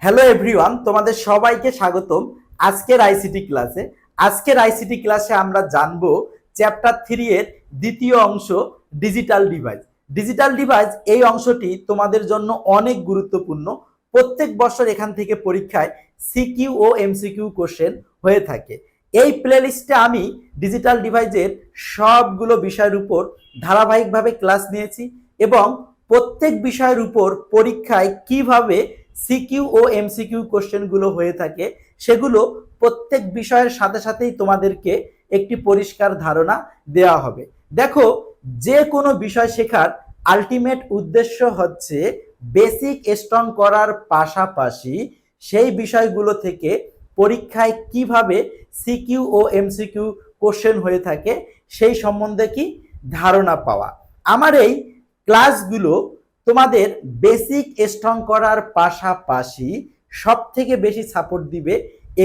Hello everyone, তোমাদের সবাইকে স্বাগতম আজকের আইসিটি ক্লাসে আমরা জানবো চ্যাপ্টার 3 এর দ্বিতীয় অংশ ডিজিটাল ডিভাইস। এই অংশটি তোমাদের জন্য অনেক গুরুত্বপূর্ণ। প্রত্যেক বছর এখান থেকে পরীক্ষায় সিকিউ ও এমসিকিউ কোশ্চেন হয়ে থাকে। এই প্লেলিস্টে আমি ডিজিটাল ডিভাইসের সবগুলো বিষয়ের উপর ধারাবাহিকভাবে ক্লাস নিয়েছি এবং প্রত্যেক বিষয়ের উপর পরীক্ষায় কিভাবে সিকিউ ও এমসিকিউ কোশ্চেনগুলো হয়ে থাকে সেগুলো প্রত্যেক বিষয়ের সাথে সাথেই তোমাদেরকে একটি পরিষ্কার ধারণা দেওয়া হবে। দেখো, যে কোনো বিষয় শেখার আলটিমেট উদ্দেশ্য হচ্ছে বেসিক স্ট্রং করার পাশাপাশি সেই বিষয়গুলো থেকে পরীক্ষায় কিভাবে সিকিউ ও এমসিকিউ কোশ্চেন হয়ে থাকে সেই সম্বন্ধে কি ধারণা পাওয়া। আমার এই ক্লাসগুলো তোমাদের বেসিক স্ট্রং করার পাশাপাশি সব থেকে বেশি সাপোর্ট দিবে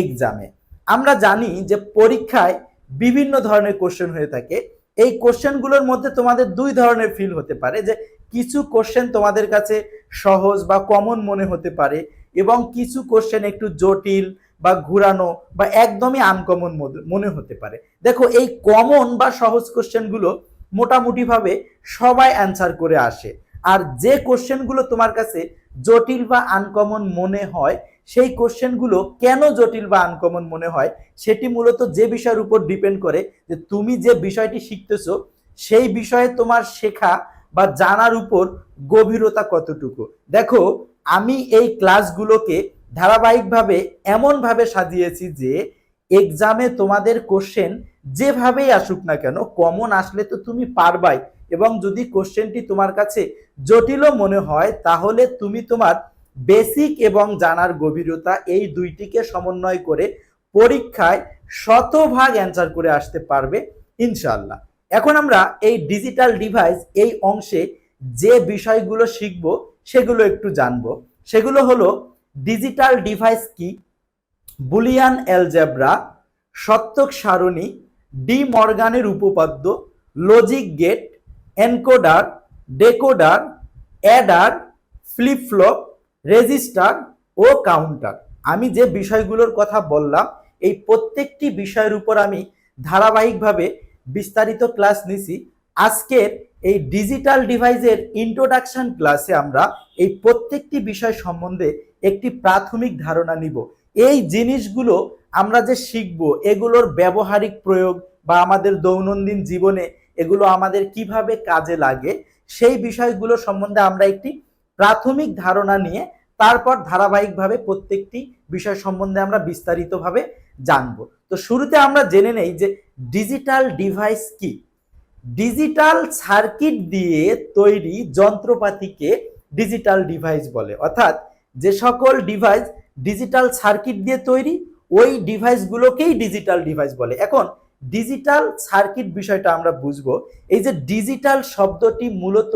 এক্সামে। আমরা জানি যে পরীক্ষায় বিভিন্ন ধরনের কোশ্চেন হয়ে থাকে। এই কোশ্চেনগুলোর মধ্যে তোমাদের দুই ধরনের ফিল হতে পারে, যে কিছু কোশ্চেন তোমাদের কাছে সহজ বা কমন মনে হতে পারে এবং কিছু কোশ্চেন একটু জটিল বা ঘুরানো বা একদমই আনকমন মনে হতে পারে। দেখো, এই কমন বা সহজ কোশ্চেনগুলো মোটামুটিভাবে সবাই অ্যান্সার করে আসে, আর যে কোশ্চেনগুলো তোমার কাছে জটিল বা আনকমন মনে হয় সেই কোশ্চেনগুলো কেন জটিল বা আনকমন মনে হয় সেটি মূলত যে বিষয়ের উপর ডিপেন্ড করে যে তুমি যে বিষয়টি শিখতেছো সেই বিষয়ে তোমার শেখা বা জানার উপর গভীরতা কতটুকু। দেখো, আমি এই ক্লাসগুলোকে ধারাবাহিকভাবে এমনভাবে সাজিয়েছি যে এক্সামে তোমাদের কোশ্চেন যেভাবেই আসুক না কেন, কমন আসলে তো তুমি পারবাই, এবং যদি কোশ্চেনটি তোমার কাছে জটিলও মনে হয় তাহলে তুমি তোমার বেসিক এবং জানার গভীরতা এই দুইটিকে সমন্বয় করে পরীক্ষায় শতভাগ অ্যান্সার করে আসতে পারবে ইনশাআল্লাহ। এখন আমরা এই ডিজিটাল ডিভাইস এই অংশে যে বিষয়গুলো শিখব সেগুলো একটু জানবো। সেগুলো হলো ডিজিটাল ডিভাইস কি, বুলিয়ান অ্যালজেব্রা, সত্যক সারণী, ডি মর্গানের উপপাদ্য, logic gate, encoder, decoder, adder, flip flop, register ও কাউন্টার। আমি যে বিষয়গুলোর কথা বললাম এই প্রত্যেকটি বিষয়ের উপর আমি ধারাবাহিকভাবে বিস্তারিত ক্লাস নিছি। আজকের এই ডিজিটাল ডিভাইসের ইন্ট্রোডাকশন ক্লাসে আমরা এই প্রত্যেকটি বিষয় সম্বন্ধে একটি প্রাথমিক ধারণা নিব। এই জিনিসগুলো আমরা যে শিখব এগুলোর ব্যবহারিক প্রয়োগ বা আমাদের দৈনন্দিন জীবনে এগুলো আমাদের কিভাবে কাজে লাগে সেই বিষয়গুলো সম্বন্ধে আমরা একটি প্রাথমিক ধারণা নিয়ে তারপর ধারাবাহিকভাবে প্রত্যেকটি বিষয় সম্বন্ধে আমরা বিস্তারিতভাবে জানব। তো শুরুতে আমরা জেনে নেই যে ডিজিটাল ডিভাইস কি। ডিজিটাল সার্কিট দিয়ে তৈরি যন্ত্রপাতিকে ডিজিটাল ডিভাইস বলে, অর্থাৎ যে সকল ডিভাইস ডিজিটাল সার্কিট দিয়ে তৈরি ওই ডিভাইসগুলোকেই ডিজিটাল ডিভাইস বলে। এখন ডিজিটাল সার্কিট বিষয়টা আমরা বুঝবো। এই যে ডিজিটাল শব্দটি মূলত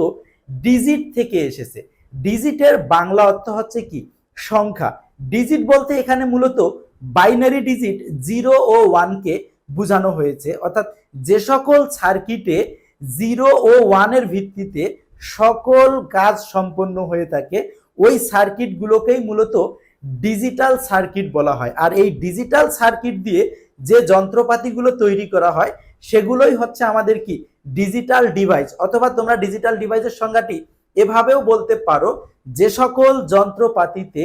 ডিজিট থেকে এসেছে। ডিজিটের বাংলা অর্থ হচ্ছে কি সংখ্যা। ডিজিট বলতে এখানে মূলত বাইনারি ডিজিট 0 ও 1 কে বোঝানো হয়েছে, অর্থাৎ যে সকল সার্কিটে 0 ও 1 এর ভিত্তিতে সকল কাজ সম্পন্ন হয়ে থাকে ওই সার্কিটগুলোকেই মূলত ডিজিটাল সার্কিট বলা হয়। আর এই ডিজিটাল সার্কিট দিয়ে যে যন্ত্রপাতিগুলো তৈরি করা হয় সেগুলোই হচ্ছে আমাদের কি ডিজিটাল ডিভাইস। অথবা তোমরা ডিজিটাল ডিভাইসের সংজ্ঞাটি এভাবেও বলতে পারো, যে সকল যন্ত্রপাতিতে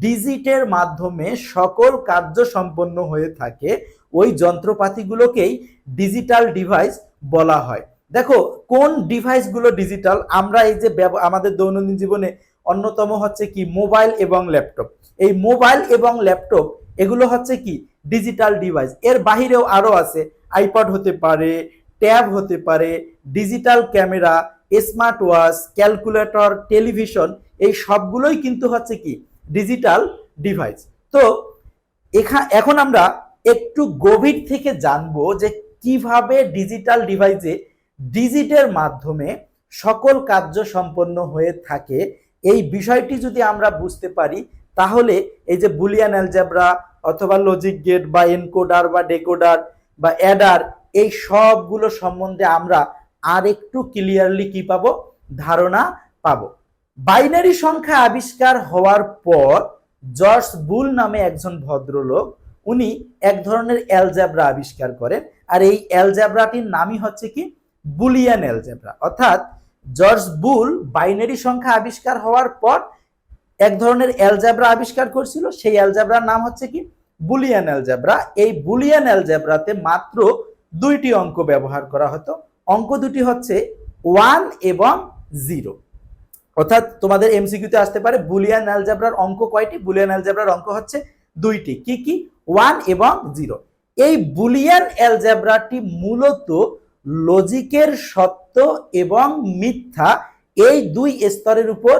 ডিজিটের মাধ্যমে সকল কার্য সম্পন্ন হয়ে থাকে ওই যন্ত্রপাতিগুলোকেই ডিজিটাল ডিভাইস বলা হয়। দেখো, কোন ডিভাইসগুলো ডিজিটাল? আমরা এই যে আমাদের দৈনন্দিন জীবনে অন্যতম হচ্ছে কি মোবাইল এবং ল্যাপটপ। এই মোবাইল এবং ল্যাপটপ এগুলো হচ্ছে কি ডিজিটাল ডিভাইস। এর বাহিরেও আরো আছে, আইপ্যাড হতে পারে, ট্যাব হতে পারে, digital camera, smart watch, calculator, television, এই সবগুলোই কিন্তু হচ্ছে কি ডিজিটাল ডিভাইস। তো এখন আমরা একটু গভীর থেকে জানবো যে কিভাবে ডিজিটাল ডিভাইসে ডিজিটের মাধ্যমে সকল কার্য সম্পন্ন হয়ে থাকে। এই বিষয়টি যদি আমরা বুঝতে পারি তাহলে এই যে বুলিয়ান অ্যালজেব্রা অথবা লজিক গেট বা এনকোডার বা ডেকোডার বা অ্যাডার এই সবগুলো সম্বন্ধে আমরা আর একটু ক্লিয়ারলি কি পাবো, ধারণা পাবো। বাইনারি সংখ্যা আবিষ্কার হওয়ার পর জর্জ বুল নামে একজন ভদ্রলোক, উনি এক ধরনের অ্যালজেব্রা আবিষ্কার করেন। আর এই অ্যালজেব্রাটির নামই হচ্ছে কি বুলিয়ান অ্যালজেব্রা। অর্থাৎ জর্জ বুল বাইনারি সংখ্যা আবিষ্কার হওয়ার পর এক ধরনের অ্যালজেব্রা আবিষ্কার করছিল, সেই অ্যালজেব্রার নাম হচ্ছে কি বুলিয়ান অ্যালজেব্রা। এই বুলিয়ান অ্যালজেব্রাতে মাত্র দুইটি অঙ্ক ব্যবহার করা হতো। অঙ্ক দুটি হচ্ছে 1 এবং 0। অর্থাৎ তোমাদের এমসিকিউতে আসতে পারে বুলিয়ান অ্যালজেব্রার অঙ্ক কয়টি? বুলিয়ান অ্যালজেব্রার অঙ্ক হচ্ছে দুইটি। কি কি? 1 এবং 0। এই বুলিয়ান অ্যালজেব্রাটি মূলত লজিকের সত্য এবং মিথ্যা এই দুই স্তরের উপর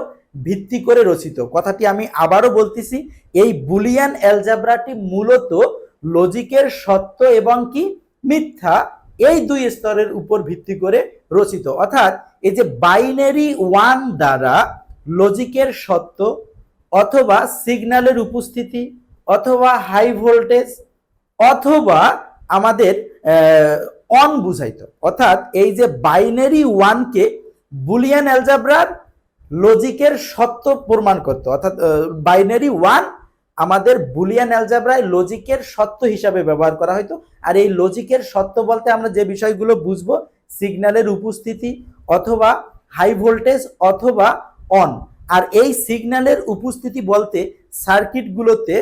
ভিত্তি করে রচিত। কথাটি আমি আবারও বলতেছি, এই বুলিয়ান অ্যালজেব্রাটি মূলত লজিকের সত্য এবং কি মিথ্যা এই দুই স্তরের উপর ভিত্তি করে রচিত। অর্থাৎ এই যে বাইনারি 1 দ্বারা লজিকের সত্য অথবা সিগন্যালের উপস্থিতি অথবা হাই ভোল্টেজ অথবা আমাদের অন বুঝাইতো। অর্থাৎ এই যে বাইনারি 1 কে বুলিয়ান অ্যালজেব্রার লজিকের সত্য প্রমাণ করতো। অর্থাৎ বাইনারি 1 আমাদের বুলিয়ান অ্যালজেব্রায় লজিকের সত্য হিসাবে ব্যবহার করা হতো। আর এই লজিকের সত্য বলতে আমরা যে বিষয়গুলো বুঝবো, সিগন্যালের উপস্থিতি অথবা হাই ভোল্টেজ অথবা অন। আর এই সিগন্যালের উপস্থিতি বলতে সার্কিটগুলোতে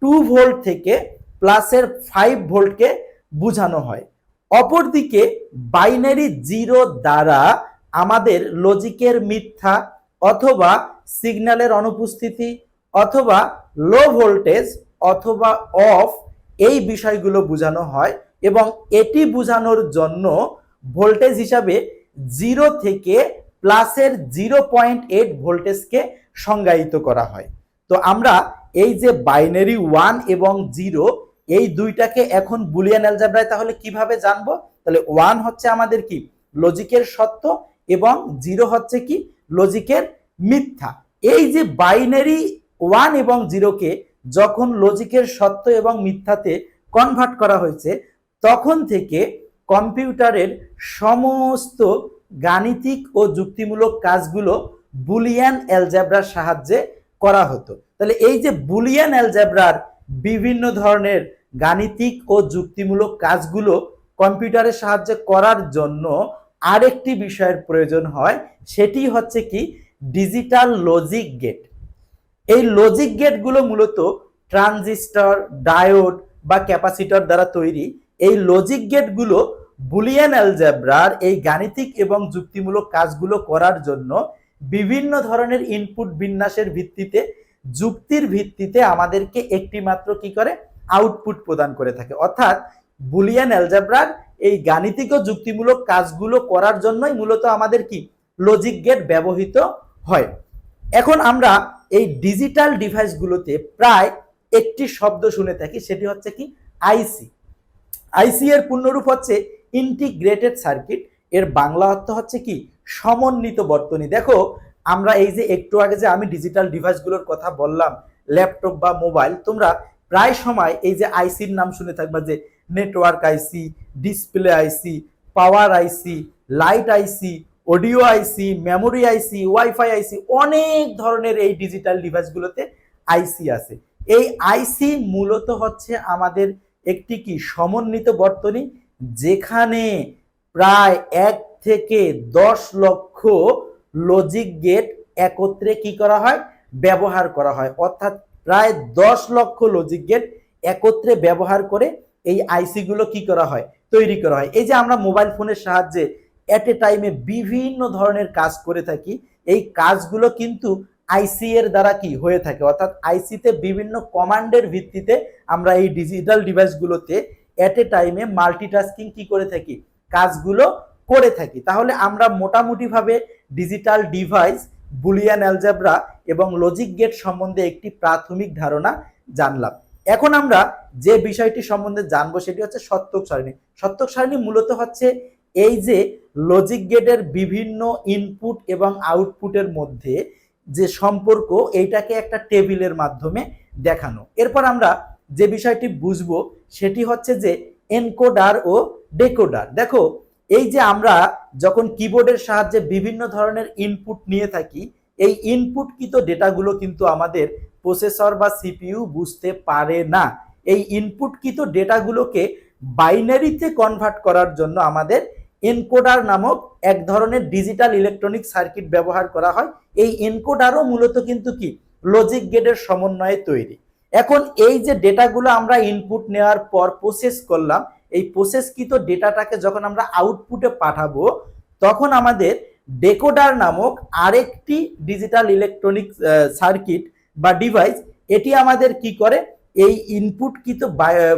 2 ভোল্ট থেকে প্লাসের 5 ভোল্টকে বোঝানো হয়। অপরদিকে বাইনারি 0 দ্বারা আমাদের লজিকের মিথ্যা অথবা সিগন্যালের অনুপস্থিতি অথবা লো ভোল্টেজ অথবা অফ এই বিষয়গুলো বোঝানো হয়। এবং এটি বোঝানোর জন্য ভোল্টেজ হিসাবে 0 থেকে প্লাসের 0.8 ভোল্টেজকে সংজ্ঞায়িত করা হয়। তো আমরা এই যে বাইনারি 1 এবং 0 এই দুইটাকে এখন বুলিয়ান অ্যালজেব্রায় তাহলে কিভাবে জানবো? তাহলে 1 হচ্ছে আমাদের কি লজিকের সত্য এবং 0 হচ্ছে কি লজিকের মিথ্যা। এই যে বাইনারি 1 এবং 0 কে যখন লজিকের সত্য এবং মিথ্যাতে কনভার্ট করা হয়েছে, তখন থেকে কম্পিউটারের সমস্ত গাণিতিক ও যুক্তিমূলক কাজগুলো বুলিয়ান অ্যালজেব্রার সাহায্যে করা হতো। তাহলে এই যে বুলিয়ান অ্যালজেব্রার বিভিন্ন ধরনের গাণিতিক ও যুক্তিমূলক কাজগুলো কম্পিউটারের সাহায্যে করার জন্য আরেকটি বিষয়ের প্রয়োজন হয়, সেটি হচ্ছে কি ডিজিটাল লজিক গেট। এই লজিক গেটগুলো মূলত ট্রানজিস্টর, ডায়োড বা ক্যাপাসিটর দ্বারা তৈরি। এই লজিক গেটগুলো বুলিয়ান অ্যালজেব্রার এই গাণিতিক এবং যুক্তিমূলক কাজগুলো করার জন্য বিভিন্ন ধরনের ইনপুট বিন্যাসের ভিত্তিতে, যুক্তির ভিত্তিতে আমাদেরকে একটি মাত্র কি করে আউটপুট প্রদান করে থাকে। অর্থাৎ বুলিয়ান অ্যালজেব্রার এই গাণিতিক ও যুক্তিমূলক কাজগুলো করার জন্যই মূলত আমাদের কি লজিক গেট ব্যবহৃত হয়। এখন আমরা এই ডিজিটাল ডিভাইসগুলোতে প্রায় একটি শব্দ শুনে থাকি, সেটি হচ্ছে কি আইসি। আইসি এর পূর্ণরূপ হচ্ছে ইন্টিগ্রেটেড সার্কিট। এর বাংলা অর্থ হচ্ছে কি সমন্বিত বর্তনী। দেখো আমরা এই যে একটু আগে যে আমি ডিজিটাল ডিভাইসগুলোর কথা বললাম, ল্যাপটপ বা মোবাইল, তোমরা প্রায় সময় এই যে আইসির নাম শুনে থাকবা, যে নেটওয়ার্ক আইসি, ডিসপ্লে আইসি, পাওয়ার আইসি, লাইট আইসি, অডিও আইসি, মেমোরি আইসি, ওয়াইফাই আইসি, অনেক ধরনের এই ডিজিটাল ডিভাইসগুলোতে আইসি আছে। এই আইসি মূলত হচ্ছে আমাদের একটি কি সমন্বিত বর্তনী, যেখানে প্রায় 1 থেকে 10 লক্ষ লজিক গেট একত্রে কি করা হয় ব্যবহার করা হয়। অর্থাৎ প্রায় 10 লক্ষ লজিক গেট একত্রে ব্যবহার করে এই আইসি গুলো কি করা হয় তৈরি করা হয়। এই যে আমরা মোবাইল ফোনের সাহায্যে এট এ টাইমে বিভিন্ন ধরনের কাজ করে থাকি, এই কাজগুলো কিন্তু আইসি এর দ্বারা কি হয়ে থাকে। অর্থাৎ আইসিতে বিভিন্ন কমান্ডের ভিত্তিতে আমরা এই ডিজিটাল ডিভাইসগুলোতে এট এ টাইমে মাল্টিটাস্কিং কি করে থাকি কাজগুলো করে থাকি। তাহলে আমরা মোটামুটি ভাবে ডিজিটাল ডিভাইস, বুলিয়ান অ্যালজেব্রা এবং লজিক গেট সম্বন্ধে একটি প্রাথমিক ধারণা জানলাম। এখন আমরা যে বিষয়টি সম্বন্ধে জানবো সেটি হচ্ছে সত্যক সারণী। সত্যক সারণী মূলত হচ্ছে এই যে লজিক গেটের বিভিন্ন ইনপুট এবং আউটপুটের মধ্যে যে সম্পর্ক, এইটাকে একটা টেবিলের মাধ্যমে দেখানো। এরপর আমরা যে বিষয়টি বুঝবো সেটি হচ্ছে যে এনকোডার ও ডেকোডার। দেখো এই যে আমরা যখন কিবোর্ডের সাহায্যে বিভিন্ন ধরনের ইনপুট নিয়ে থাকি, এই ইনপুটকৃত ডেটাগুলো কিন্তু আমাদের প্রসেসর বা সিপিইউ বুঝতে পারে না। এই ইনপুটকৃত ডেটাগুলোকে বাইনারিতে কনভার্ট করার জন্য আমাদের এনকোডার নামক এক ধরনের ডিজিটাল ইলেকট্রনিক সার্কিট ব্যবহার করা হয়। এই এনকোডারও মূলত কিন্তু কি লজিক গেটের সমন্বয়ে তৈরি। এখন এই যে ডেটাগুলো আমরা ইনপুট নেওয়ার পর প্রসেস করলাম, এই প্রসেসকৃত ডেটাটাকে যখন আমরা আউটপুটে পাঠাবো তখন আমাদের ডেকোডার নামক আরেকটি ডিজিটাল ইলেকট্রনিক সার্কিট বা ডিভাইস এটি আমাদের কি করে, এই ইনপুটকৃত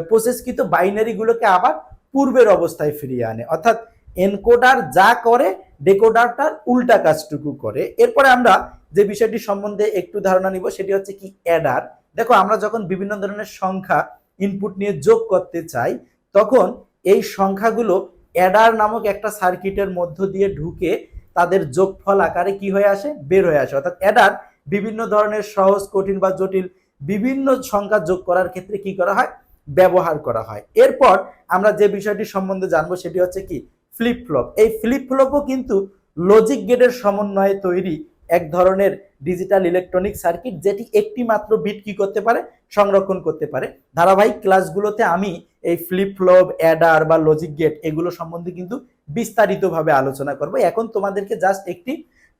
প্রসেসকৃত বাইনারিগুলোকে আবার পূর্বের অবস্থায় ফিরিয়ে আনে। অর্থাৎ এনকোডার যা করে ডেকোডারটার উল্টা কাজটুকু করে। এরপরে আমরা যে বিষয়টি সম্বন্ধে একটু ধারণা নিব সেটি হচ্ছে কি অ্যাডার। দেখো আমরা যখন বিভিন্ন ধরনের সংখ্যা ইনপুট নিয়ে যোগ করতে চাই তখন এই সংখ্যাগুলো অ্যাডার নামক একটা সার্কিটের মধ্য দিয়ে ঢুকে তাদের যোগফল আকারে কি হয়ে আসে, বের হয়ে আসে। অর্থাৎ অ্যাডার বিভিন্ন ধরনের সহজ, কঠিন বা জটিল বিভিন্ন সংখ্যা যোগ করার ক্ষেত্রে কি করা হয়, ব্যবহার করা হয়। এরপর আমরা যে বিষয়টি সম্বন্ধে জানবো সেটি হচ্ছে কি ফ্লিপ ফ্লপ। এই ফ্লিপ ফ্লপও কিন্তু লজিক গেটের সমন্বয়ে তৈরি এক ধরনের ডিজিটাল ইলেকট্রনিক সার্কিট, যেটি একটি মাত্র বিট কি করতে পারে, সংরক্ষণ করতে পারে। ধারাবাহিক ক্লাসগুলোতে আমি এই ফ্লিপ ফ্লপ, অ্যাডার বা লজিক গেট এগুলো সম্বন্ধে কিন্তু বিস্তারিতভাবে আলোচনা করব। এখন তোমাদেরকে জাস্ট একটি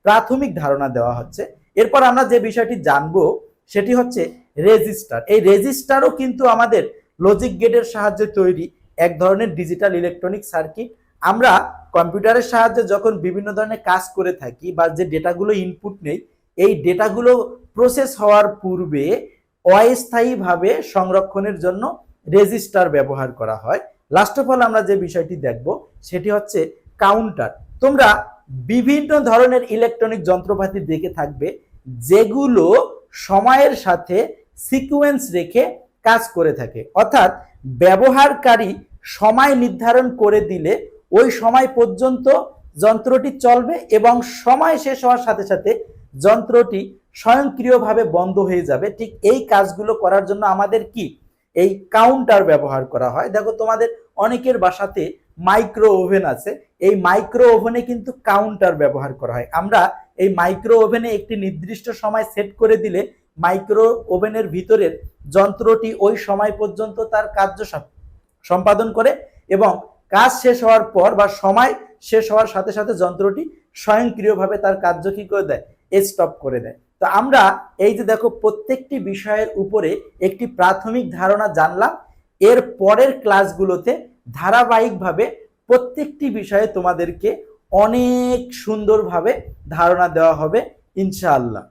প্রাথমিক ধারণা দেওয়া হচ্ছে। এরপর আমরা যে বিষয়টি জানবো সেটি হচ্ছে রেজিস্টার। এই রেজিস্টারও কিন্তু আমাদের লজিক গেটের সাহায্যে তৈরি এক ধরনের ডিজিটাল ইলেকট্রনিক সার্কিট। আমরা কম্পিউটারের সাহায্যে যখন বিভিন্ন ধরনের কাজ করে থাকি বা যে ডেটাগুলো ইনপুট নেই, এই ডেটাগুলো প্রসেস হওয়ার পূর্বে অস্থায়ীভাবে সংরক্ষণের জন্য রেজিস্টার ব্যবহার করা হয়। লাস্ট অফ অল আমরা যে বিষয়টি দেখব সেটি হচ্ছে কাউন্টার। তোমরা বিভিন্ন ধরনের ইলেকট্রনিক যন্ত্রপাতি দেখে থাকবে যেগুলো সময়ের সাথে সিকোয়েন্স রেখে কাজ করে থাকে। অর্থাৎ ব্যবহারকারী সময় নির্ধারণ করে দিলে ওই সময় পর্যন্ত যন্ত্রটি চলবে এবং সময় শেষ হওয়ার সাথে সাথে যন্ত্রটি স্বয়ংক্রিয়ভাবে বন্ধ হয়ে যাবে। ঠিক এই কাজগুলো করার জন্য আমাদের কি এই কাউন্টার ব্যবহার করা হয়। দেখো তোমাদের অনেকের বাসাতে মাইক্রো ওভেন আছে, এই মাইক্রো ওভেনে কিন্তু কাউন্টার ব্যবহার করা হয়। আমরা এই মাইক্রো ওভেনে একটি নির্দিষ্ট সময় সেট করে দিলে মাইক্রো ওভেনের ভিতরের যন্ত্রটি ওই সময় পর্যন্ত তার কার্য সম্পাদন করে এবং কাজ শেষ হওয়ার পর বা সময় শেষ হওয়ার সাথে সাথে যন্ত্রটি স্বয়ংক্রিয়ভাবে তার কার্য কি করে দেয়, স্টপ করে দেয়। তো আমরা এই যে দেখো প্রত্যেকটি বিষয়ের উপরে একটি প্রাথমিক ধারণা জানলাম। এর পরের ক্লাসগুলোতে ধারাবাহিকভাবে প্রত্যেকটি বিষয়ে তোমাদেরকে অনেক সুন্দরভাবে ধারণা দেওয়া হবে ইনশাআল্লাহ।